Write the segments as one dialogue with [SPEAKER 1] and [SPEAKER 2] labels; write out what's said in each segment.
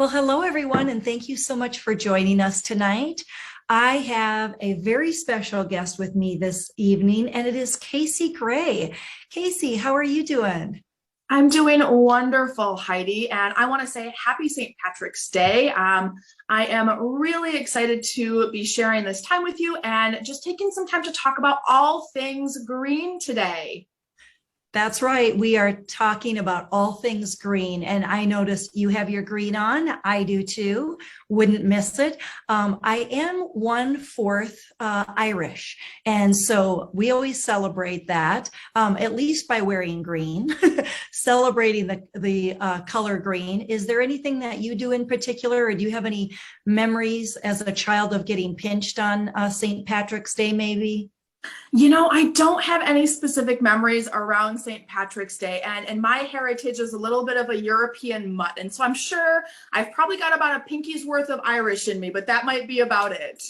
[SPEAKER 1] Well, hello, everyone, and thank you so much for joining us tonight. I have a very special guest with me this evening, and it is Kacie Gray. Kacie, how are you doing?
[SPEAKER 2] I'm doing wonderful, Heidi, and I want to say happy St. Patrick's Day. I am really excited to be sharing this time with you and just taking some time to talk about all things green today.
[SPEAKER 1] That's right. We are talking about all things green. And I noticed you have your green on. I do too. Wouldn't miss it. I am 1/4 Irish. And so we always celebrate that, at least by wearing green, celebrating the color green. Is there anything that you do in particular, or do you have any memories as a child of getting pinched on St. Patrick's Day, maybe?
[SPEAKER 2] I don't have any specific memories around St. Patrick's Day, and my heritage is a little bit of a European mutt. And so I'm sure I've probably got about a pinky's worth of Irish in me, but that might be about it.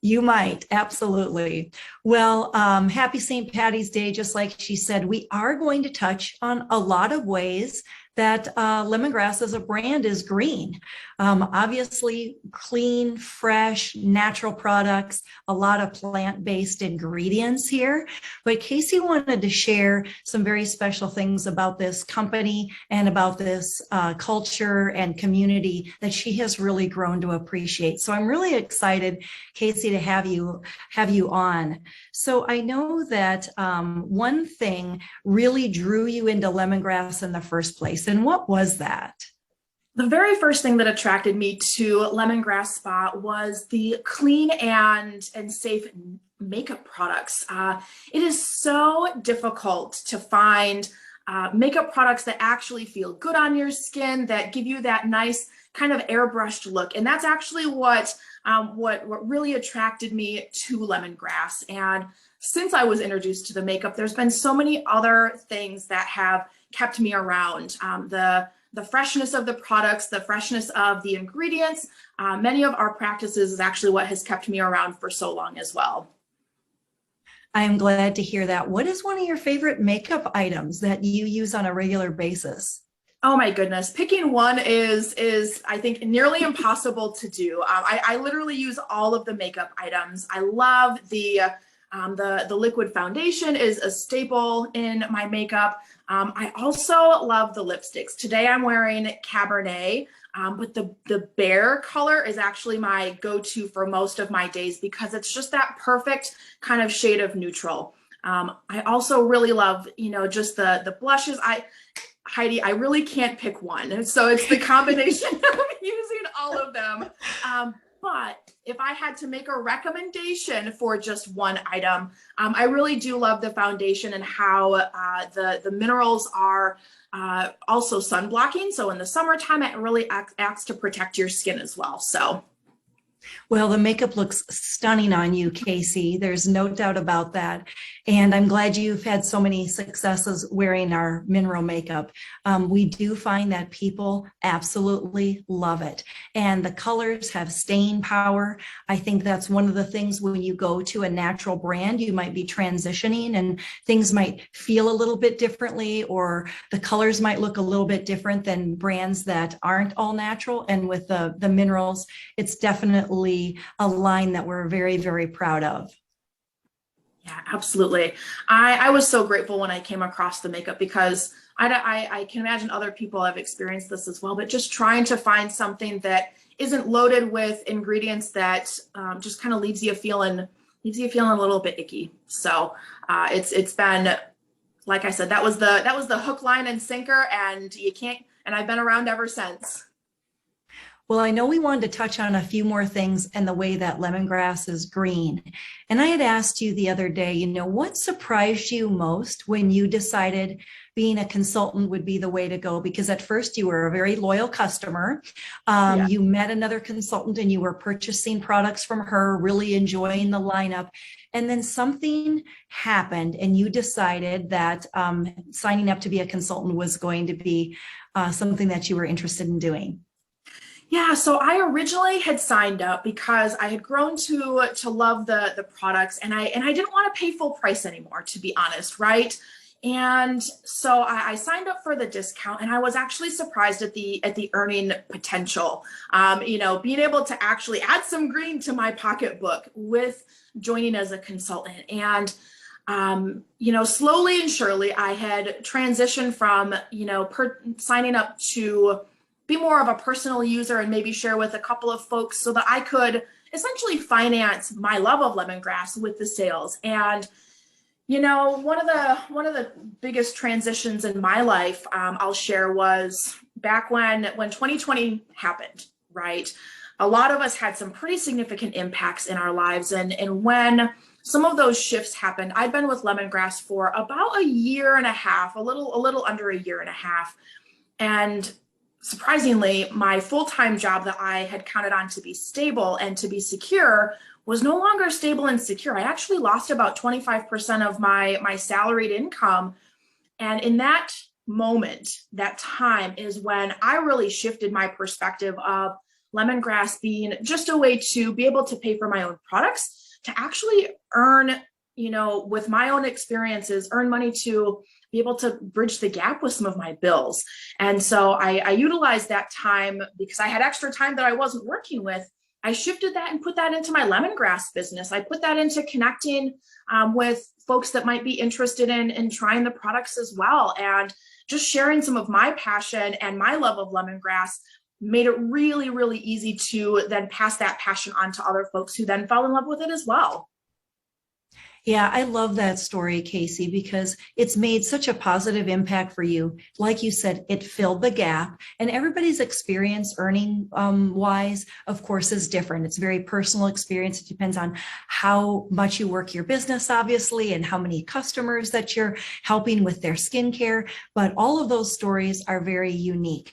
[SPEAKER 1] You might, absolutely. Well, happy St. Patty's Day. Just like she said, we are going to touch on a lot of ways that lemongrass as a brand is green. Obviously, clean, fresh, natural products, a lot of plant-based ingredients here. But Kacie wanted to share some very special things about this company and about this culture and community that she has really grown to appreciate. So I'm really excited, Kacie, to have you on. So I know that one thing really drew you into lemongrass in the first place. And what was that?
[SPEAKER 2] The very first thing that attracted me to Lemongrass Spa was the clean and safe makeup products. It is so difficult to find makeup products that actually feel good on your skin, that give you that nice kind of airbrushed look. And that's actually what really attracted me to lemongrass. And since I was introduced to the makeup, there's been so many other things that have kept me around. The freshness of the products, the freshness of the ingredients, many of our practices is actually what has kept me around for so long as well.
[SPEAKER 1] I am glad to hear that. What is one of your favorite makeup items that you use on a regular basis?
[SPEAKER 2] Oh my goodness, picking one is I think nearly impossible to do. I literally use all of the makeup items. I love the liquid foundation is a staple in my makeup. I also love the lipsticks. Today I'm wearing Cabernet, but the Bear color is actually my go-to for most of my days because it's just that perfect kind of shade of neutral. I also really love, just the blushes. Heidi, I really can't pick one. So it's the combination of using all of them. But if I had to make a recommendation for just one item, I really do love the foundation and how the minerals are also sun blocking. So in the summertime, it really acts to protect your skin as well. So.
[SPEAKER 1] Well, the makeup looks stunning on you, Kacie. There's no doubt about that. And I'm glad you've had so many successes wearing our mineral makeup. We do find that people absolutely love it. And the colors have staying power. I think that's one of the things when you go to a natural brand, you might be transitioning and things might feel a little bit differently, or the colors might look a little bit different than brands that aren't all natural. And with the minerals, it's definitely a line that we're very, very proud of.
[SPEAKER 2] Yeah, absolutely. I was so grateful when I came across the makeup because I can imagine other people have experienced this as well, but just trying to find something that isn't loaded with ingredients that just kind of leaves you feeling a little bit icky. So it's been, like I said, that was the hook, line, and sinker, and I've been around ever since.
[SPEAKER 1] Well, I know we wanted to touch on a few more things and the way that lemongrass is green. And I had asked you the other day, what surprised you most when you decided being a consultant would be the way to go? Because at first you were a very loyal customer.
[SPEAKER 2] Yeah.
[SPEAKER 1] You met another consultant and you were purchasing products from her, really enjoying the lineup. And then something happened and you decided that signing up to be a consultant was going to be something that you were interested in doing.
[SPEAKER 2] Yeah, so I originally had signed up because I had grown to love the products, and I didn't want to pay full price anymore, to be honest, right? And so I signed up for the discount, and I was actually surprised at the earning potential. Being able to actually add some green to my pocketbook with joining as a consultant. And slowly and surely I had transitioned from, signing up to be more of a personal user and maybe share with a couple of folks so that I could essentially finance my love of lemongrass with the sales. And one of the biggest transitions in my life, I'll share, was back when 2020 happened, right? A lot of us had some pretty significant impacts in our lives. And when some of those shifts happened, I'd been with Lemongrass for about a year and a half, a little under a year and a half. And surprisingly, my full-time job that I had counted on to be stable and to be secure was no longer stable and secure. I actually lost about 25% of my salaried income. And in that moment, that time is when I really shifted my perspective of lemongrass being just a way to be able to pay for my own products, to actually earn, with my own experiences, earn money to be able to bridge the gap with some of my bills. And so I utilized that time because I had extra time that I wasn't working with. I shifted that and put that into my lemongrass business. I put that into connecting with folks that might be interested in trying the products as well. And just sharing some of my passion and my love of lemongrass made it really, really easy to then pass that passion on to other folks who then fell in love with it as well.
[SPEAKER 1] Yeah, I love that story, Kacie, because it's made such a positive impact for you. Like you said, it filled the gap, and everybody's experience earning wise, of course, is different. It's a very personal experience. It depends on how much you work your business, obviously, and how many customers that you're helping with their skincare. But all of those stories are very unique.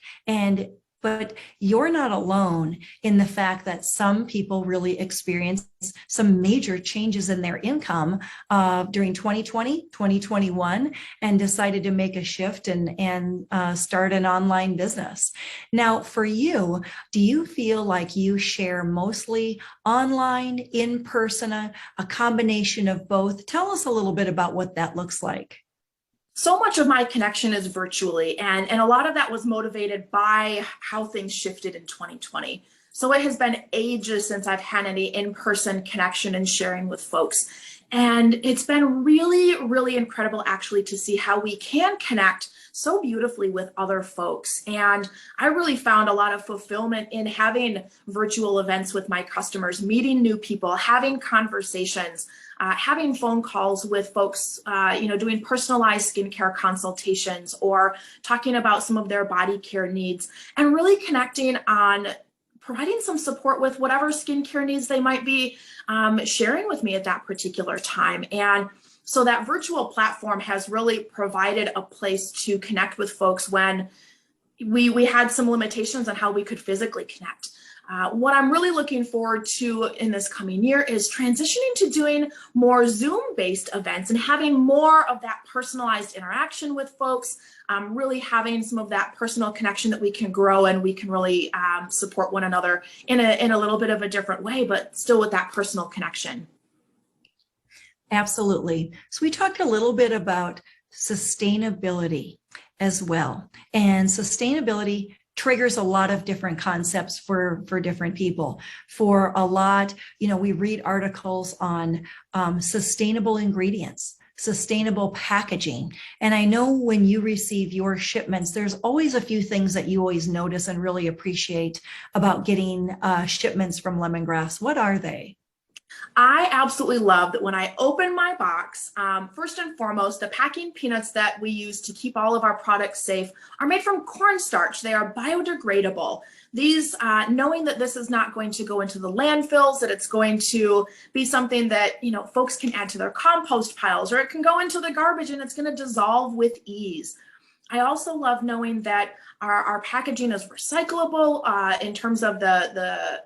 [SPEAKER 1] But you're not alone in the fact that some people really experienced some major changes in their income during 2020, 2021, and decided to make a shift and start an online business. Now, for you, do you feel like you share mostly online, in person, a combination of both? Tell us a little bit about what that looks like.
[SPEAKER 2] So much of my connection is virtually, and a lot of that was motivated by how things shifted in 2020. So it has been ages since I've had any in-person connection and sharing with folks. And it's been really, really incredible actually to see how we can connect so beautifully with other folks. And I really found a lot of fulfillment in having virtual events with my customers, meeting new people, having conversations, having phone calls with folks, doing personalized skincare consultations or talking about some of their body care needs, and really connecting on providing some support with whatever skincare needs they might be sharing with me at that particular time. And so that virtual platform has really provided a place to connect with folks when we had some limitations on how we could physically connect. What I'm really looking forward to in this coming year is transitioning to doing more Zoom-based events and having more of that personalized interaction with folks, really having some of that personal connection that we can grow and we can really support one another in a little bit of a different way, but still with that personal connection.
[SPEAKER 1] Absolutely. So we talked a little bit about sustainability as well. And sustainability triggers a lot of different concepts for different people. For a lot, we read articles on sustainable ingredients, sustainable packaging. And I know when you receive your shipments, there's always a few things that you always notice and really appreciate about getting shipments from Lemongrass. What are they?
[SPEAKER 2] I absolutely love that when I open my box, first and foremost, the packing peanuts that we use to keep all of our products safe are made from cornstarch. They are biodegradable. These, knowing that this is not going to go into the landfills, that it's going to be something that, folks can add to their compost piles, or it can go into the garbage and it's going to dissolve with ease. I also love knowing that our packaging is recyclable in terms of the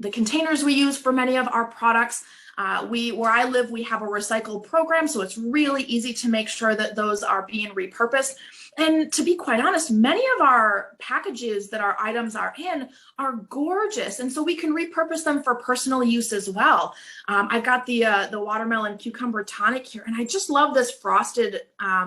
[SPEAKER 2] the containers we use for many of our products. Where I live, we have a recycle program, so it's really easy to make sure that those are being repurposed. And to be quite honest, many of our packages that our items are in are gorgeous, and so we can repurpose them for personal use as well. I've got the watermelon cucumber tonic here, and I just love this frosted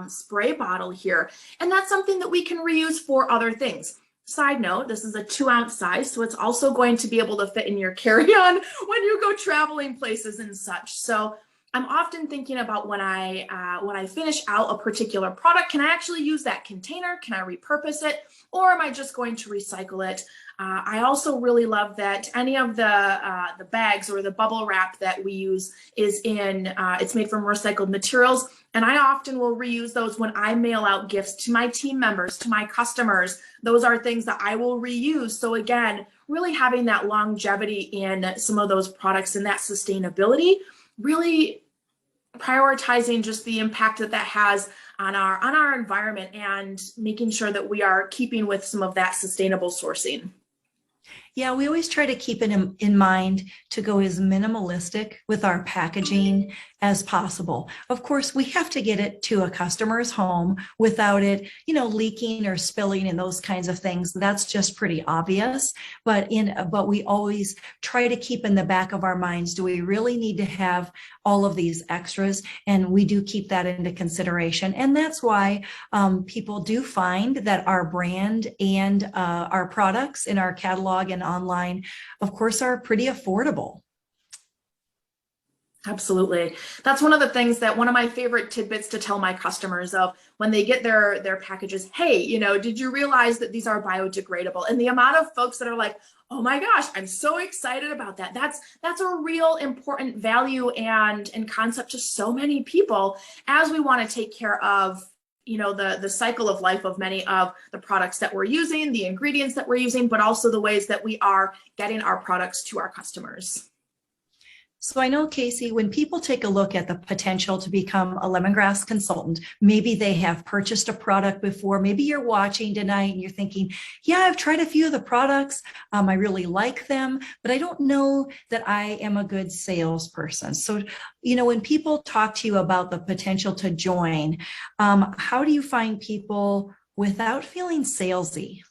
[SPEAKER 2] spray bottle here, and that's something that we can reuse for other things. Side note, this is a 2-ounce size, so it's also going to be able to fit in your carry-on when you go traveling places and such. So I'm often thinking about when I finish out a particular product, can I actually use that container? Can I repurpose it? Or am I just going to recycle it? I also really love that any of the bags or the bubble wrap that we use is it's made from recycled materials. And I often will reuse those when I mail out gifts to my team members, to my customers. Those are things that I will reuse. So again, really having that longevity in some of those products and that sustainability, really prioritizing just the impact that has on our environment and making sure that we are keeping with some of that sustainable sourcing.
[SPEAKER 1] Yeah, we always try to keep it in mind to go as minimalistic with our packaging as possible. Of course, we have to get it to a customer's home without it, leaking or spilling and those kinds of things. That's just pretty obvious. But we always try to keep in the back of our minds, do we really need to have all of these extras? And we do keep that into consideration. And that's why people do find that our brand and our products in our catalog and online, of course, are pretty affordable.
[SPEAKER 2] Absolutely. That's one of the things that one of my favorite tidbits to tell my customers of when they get their packages. Hey, did you realize that these are biodegradable? And the amount of folks that are like, oh my gosh, I'm so excited about that. That's a real important value and concept to so many people as we want to take care of the cycle of life of many of the products that we're using, the ingredients that we're using, but also the ways that we are getting our products to our customers.
[SPEAKER 1] So I know, Kacie, when people take a look at the potential to become a lemongrass consultant, maybe they have purchased a product before, maybe you're watching tonight and you're thinking, yeah, I've tried a few of the products. I really like them, but I don't know that I am a good salesperson. So, when people talk to you about the potential to join, how do you find people without feeling salesy?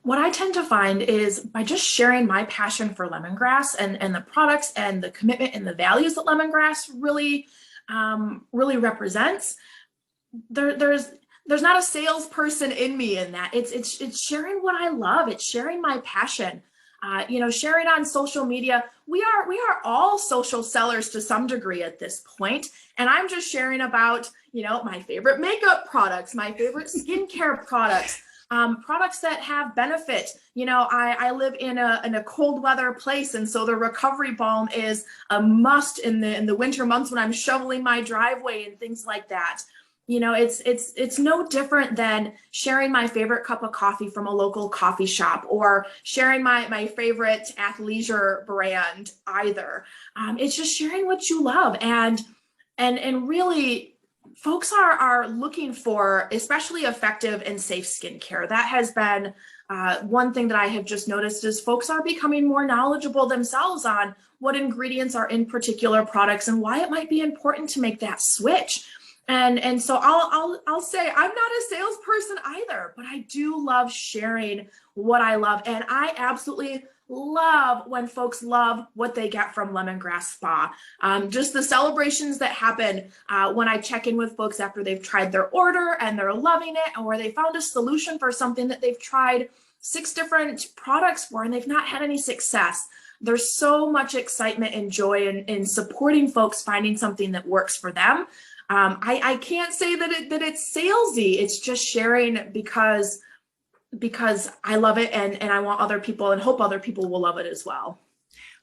[SPEAKER 2] What I tend to find is by just sharing my passion for lemongrass and the products and the commitment and the values that lemongrass really represents, there's not a salesperson in me in that. It's sharing what I love. It's sharing my passion. Sharing on social media. We are all social sellers to some degree at this point, and I'm just sharing about my favorite makeup products, my favorite skincare products. Products that have benefit. I live in a cold weather place, and so the recovery balm is a must in the winter months when I'm shoveling my driveway and things like that. It's no different than sharing my favorite cup of coffee from a local coffee shop or sharing my favorite athleisure brand either. It's just sharing what you love and really. Folks are looking for especially effective and safe skincare. That has been one thing that I have just noticed is folks are becoming more knowledgeable themselves on what ingredients are in particular products and why it might be important to make that switch. And so I'll say I'm not a salesperson either, but I do love sharing what I love, and I absolutely love when folks love what they get from Lemongrass Spa. Just the celebrations that happen when I check in with folks after they've tried their order and they're loving it, or they found a solution for something that they've tried 6 different products for and they've not had any success. There's so much excitement and joy in supporting folks finding something that works for them. I can't say that it's salesy. It's just sharing because I love it and I want other people and hope other people will love it as well.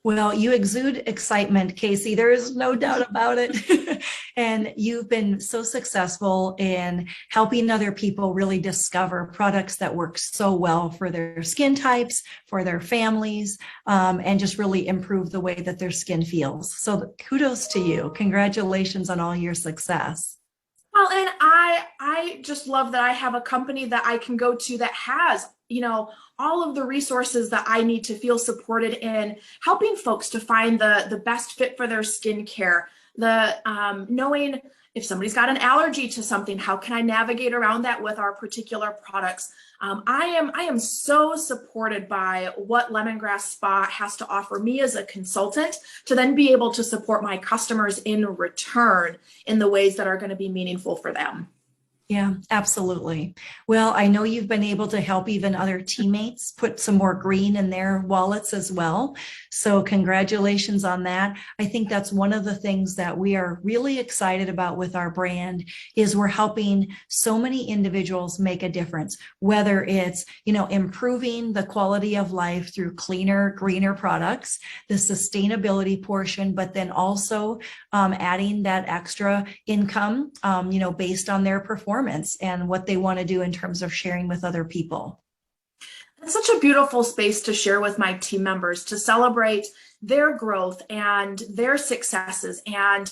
[SPEAKER 1] Well, you exude excitement, Kacie. There is no doubt about it. And you've been so successful in helping other people really discover products that work so well for their skin types, for their families, and just really improve the way that their skin feels. So kudos to you. Congratulations on all your success.
[SPEAKER 2] Well, and I just love that I have a company that I can go to that has, all of the resources that I need to feel supported in helping folks to find the best fit for their skincare, the knowing if somebody's got an allergy to something, how can I navigate around that with our particular products? I am so supported by what Lemongrass Spa has to offer me as a consultant to then be able to support my customers in return in the ways that are going to be meaningful for them.
[SPEAKER 1] Yeah, absolutely. Well, I know you've been able to help even other teammates put some more green in their wallets as well. So congratulations on that. I think that's one of the things that we are really excited about with our brand is we're helping so many individuals make a difference, whether it's, improving the quality of life through cleaner, greener products, the sustainability portion, but then also adding that extra income, based on their performance and what they want to do in terms of sharing with other people.
[SPEAKER 2] It's such a beautiful space to share with my team members, to celebrate their growth and their successes and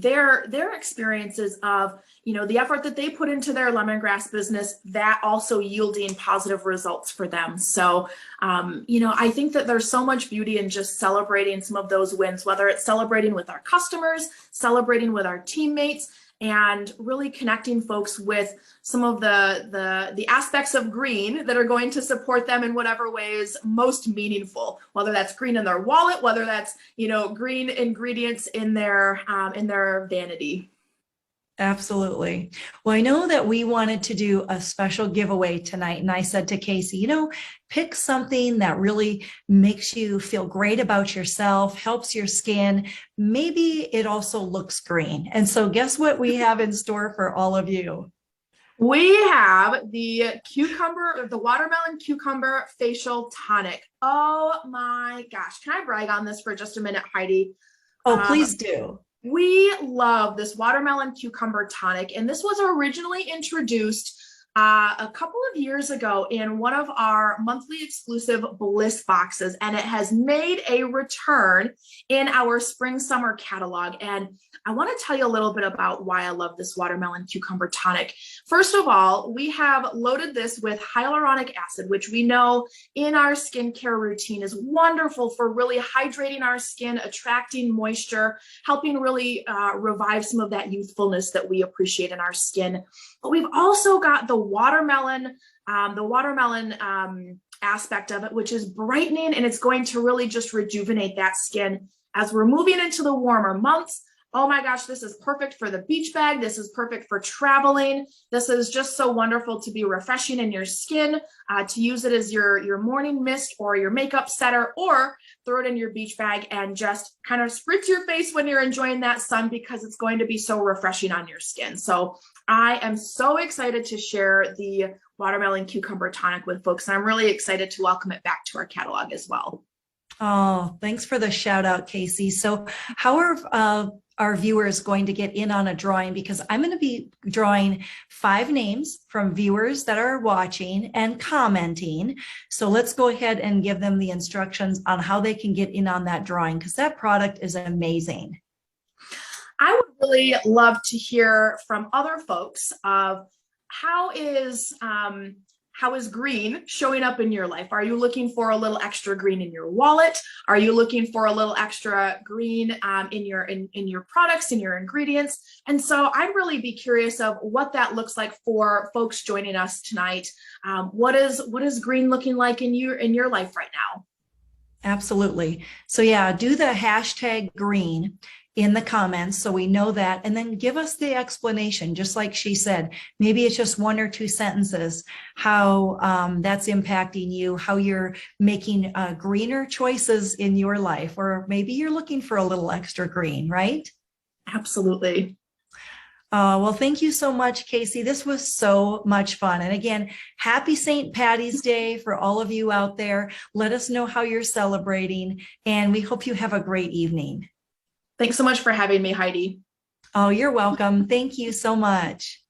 [SPEAKER 2] their experiences of, the effort that they put into their lemongrass business, that also yielding positive results for them. So, I think that there's so much beauty in just celebrating some of those wins, whether it's celebrating with our customers, celebrating with our teammates, and really connecting folks with some of the aspects of green that are going to support them in whatever way is most meaningful, whether that's green in their wallet, whether that's, green ingredients in their vanity.
[SPEAKER 1] Absolutely. Well, I know that we wanted to do a special giveaway tonight, and I said to Kacie, pick something that really makes you feel great about yourself, helps your skin. Maybe it also looks green. And so guess what we have in store for all of you?
[SPEAKER 2] We have the watermelon cucumber facial tonic. Oh my gosh. Can I brag on this for just a minute, Heidi?
[SPEAKER 1] Oh, please do.
[SPEAKER 2] We love this watermelon cucumber tonic, and this was originally introduced a couple of years ago in one of our monthly exclusive Bliss boxes, and it has made a return in our spring summer catalog. And I want to tell you a little bit about why I love this watermelon cucumber tonic. First of all, we have loaded this with hyaluronic acid, which we know in our skincare routine is wonderful for really hydrating our skin, attracting moisture, helping really revive some of that youthfulness that we appreciate in our skin. But we've also got the watermelon aspect of it, which is brightening, and it's going to really just rejuvenate that skin as we're moving into the warmer months. Oh my gosh, this is perfect for the beach bag. This is perfect for traveling. This is just so wonderful to be refreshing in your skin, to use it as your morning mist or your makeup setter, or throw it in your beach bag and just kind of spritz your face when you're enjoying that sun, because it's going to be so refreshing on your skin. So I am so excited to share the watermelon cucumber tonic with folks, and I'm really excited to welcome it back to our catalog as well.
[SPEAKER 1] Oh, thanks for the shout out, Kacie. So how are our viewers going to get in on a drawing? Because I'm going to be drawing 5 names from viewers that are watching and commenting. So let's go ahead and give them the instructions on how they can get in on that drawing, because that product is amazing.
[SPEAKER 2] I would really love to hear from other folks of how is green showing up in your life? Are you looking for a little extra green in your wallet? Are you looking for a little extra green in your products, in your ingredients? And so I'd really be curious of what that looks like for folks joining us tonight. What is green looking like in your life right now?
[SPEAKER 1] Absolutely. So yeah, do the hashtag green in the comments so we know that, and then give us the explanation, just like she said. Maybe it's just 1 or 2 sentences, how that's impacting you, how you're making greener choices in your life, or maybe you're looking for a little extra green, right?
[SPEAKER 2] Absolutely.
[SPEAKER 1] Well, thank you so much, Kacie. This was so much fun. And again, happy St. Patty's Day for all of you out there. Let us know how you're celebrating, and we hope you have a great evening.
[SPEAKER 2] Thanks so much for having me, Heidi.
[SPEAKER 1] Oh, you're welcome. Thank you so much.